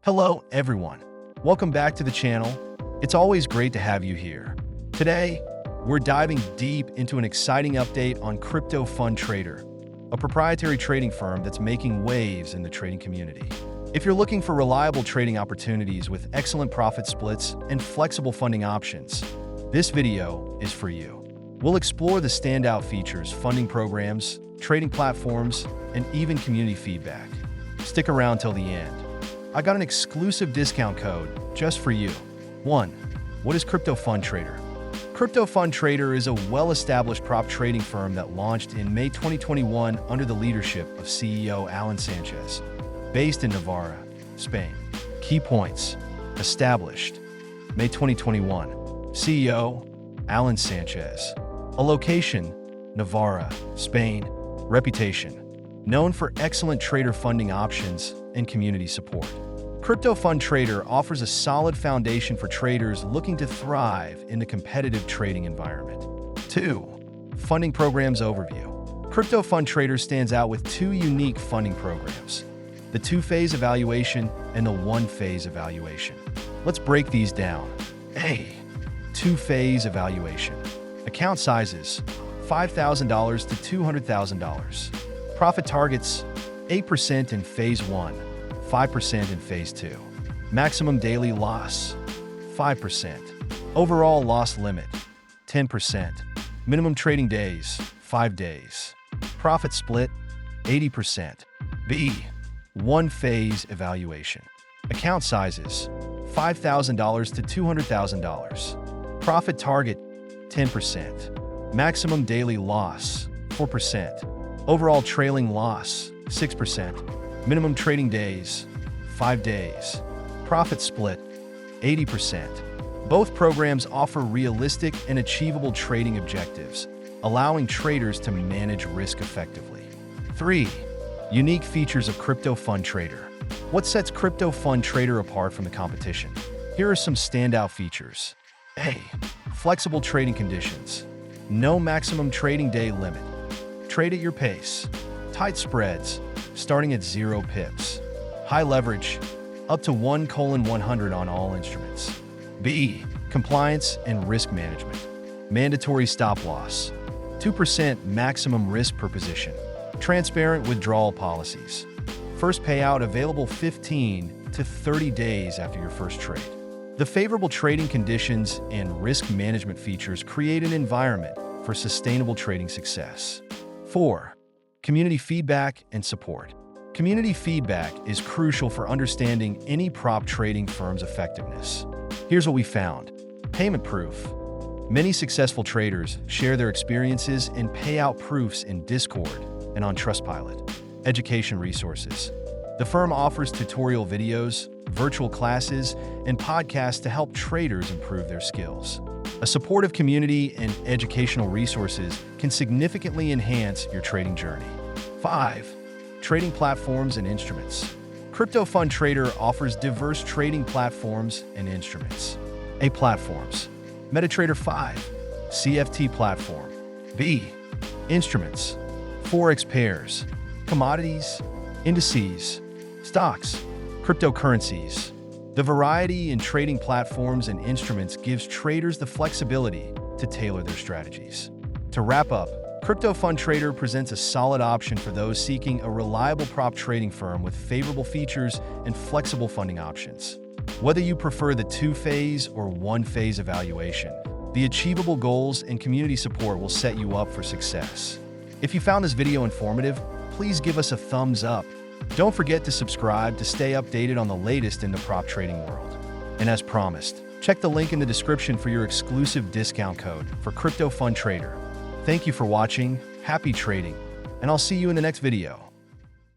Hello, everyone. Welcome back to the channel. It's always great to have you here. Today, we're diving deep into an exciting update on Crypto Fund Trader, a proprietary trading firm that's making waves in the trading community. If you're looking for reliable trading opportunities with excellent profit splits and flexible funding options, this video is for you. We'll explore the standout features, funding programs, trading platforms, and even community feedback. Stick around till the end. I got an exclusive discount code just for you. 1. What is Crypto Fund Trader? Crypto Fund Trader is a well-established prop trading firm that launched in May 2021 under the leadership of CEO Alan Sanchez, based in Navarra, Spain. Key points. Established May 2021. CEO Alan Sanchez. A location, Navarra, Spain. Reputation. Known for excellent trader funding options and community support. Crypto Fund Trader offers a solid foundation for traders looking to thrive in the competitive trading environment. 2. Funding Programs Overview. Crypto Fund Trader stands out with two unique funding programs, the two-phase evaluation and the one-phase evaluation. Let's break these down. A. Two-phase evaluation. Account sizes, $5,000 to $200,000. Profit targets, 8% in Phase 1, 5% in Phase 2. Maximum daily loss, 5%. Overall loss limit, 10%. Minimum trading days, 5 days. Profit split, 80%. B. One-phase evaluation. Account sizes, $5,000 to $200,000. Profit target, 10%. Maximum daily loss, 4%. Overall trailing loss, 6%. Minimum trading days, 5 days. Profit split, 80%. Both programs offer realistic and achievable trading objectives, allowing traders to manage risk effectively. 3. Unique features of Crypto Fund Trader. What sets Crypto Fund Trader apart from the competition? Here are some standout features. A. Flexible trading conditions. No maximum trading day limit. Trade at your pace. Tight spreads, starting at 0 pips. High leverage, up to 1:100 on all instruments. B. Compliance and risk management. Mandatory stop loss. 2% maximum risk per position. Transparent withdrawal policies. First payout available 15 to 30 days after your first trade. The favorable trading conditions and risk management features create an environment for sustainable trading success. 4. Community feedback and support. Community feedback is crucial for understanding any prop trading firm's effectiveness. Here's what we found. Payment proof. Many successful traders share their experiences and payout proofs in Discord and on Trustpilot. Education resources. The firm offers tutorial videos, virtual classes, and podcasts to help traders improve their skills. A supportive community and educational resources can significantly enhance your trading journey. 5. Trading platforms and instruments. Crypto Fund Trader offers diverse trading platforms and instruments. A. Platforms. MetaTrader 5. CFT platform. B. Instruments. Forex pairs. Commodities. Indices. Stocks. Cryptocurrencies. The variety in trading platforms and instruments gives traders the flexibility to tailor their strategies. To wrap up, Crypto Fund Trader presents a solid option for those seeking a reliable prop trading firm with favorable features and flexible funding options. Whether you prefer the two-phase or one-phase evaluation, the achievable goals and community support will set you up for success. If you found this video informative, please give us a thumbs up. Don't forget to subscribe to stay updated on the latest in the prop trading world. And as promised, check the link in the description for your exclusive discount code for Crypto Fund Trader. Thank you for watching, happy trading, and I'll see you in the next video.